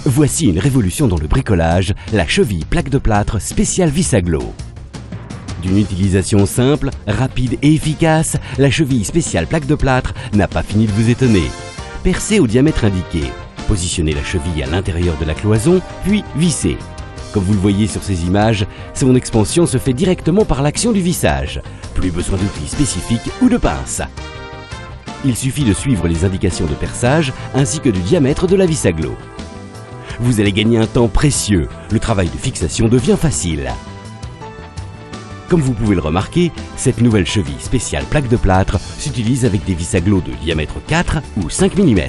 Voici une révolution dans le bricolage, la cheville plaque de plâtre spéciale Visaglo. D'une utilisation simple, rapide et efficace, la cheville spéciale plaque de plâtre n'a pas fini de vous étonner. Percez au diamètre indiqué, positionnez la cheville à l'intérieur de la cloison, puis vissez. Comme vous le voyez sur ces images, son expansion se fait directement par l'action du vissage. Plus besoin d'outils spécifiques ou de pinces. Il suffit de suivre les indications de perçage ainsi que du diamètre de la Visaglo. Vous allez gagner un temps précieux, le travail de fixation devient facile. Comme vous pouvez le remarquer, cette nouvelle cheville spéciale plaque de plâtre s'utilise avec des Visaglo de diamètre 4 ou 5 mm.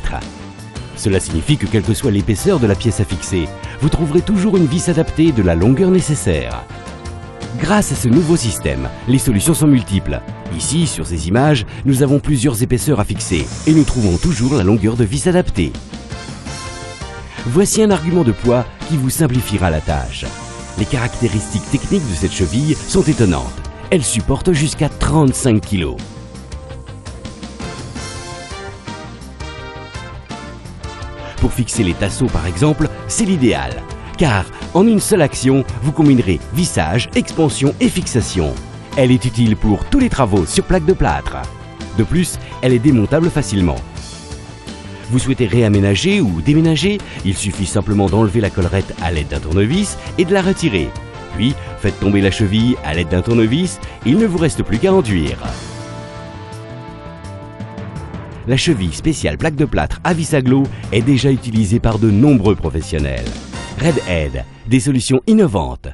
Cela signifie que quelle que soit l'épaisseur de la pièce à fixer, vous trouverez toujours une vis adaptée de la longueur nécessaire. Grâce à ce nouveau système, les solutions sont multiples. Ici, sur ces images, nous avons plusieurs épaisseurs à fixer et nous trouvons toujours la longueur de vis adaptée. Voici un argument de poids qui vous simplifiera la tâche. Les caractéristiques techniques de cette cheville sont étonnantes. Elle supporte jusqu'à 35 kg. Pour fixer les tasseaux par exemple, c'est l'idéal. Car en une seule action, vous combinerez vissage, expansion et fixation. Elle est utile pour tous les travaux sur plaque de plâtre. De plus, elle est démontable facilement. Vous souhaitez réaménager ou déménager, il suffit simplement d'enlever la collerette à l'aide d'un tournevis et de la retirer. Puis, faites tomber la cheville à l'aide d'un tournevis, il ne vous reste plus qu'à enduire. La cheville spéciale plaque de plâtre à Visaglo est déjà utilisée par de nombreux professionnels. Red Head, des solutions innovantes.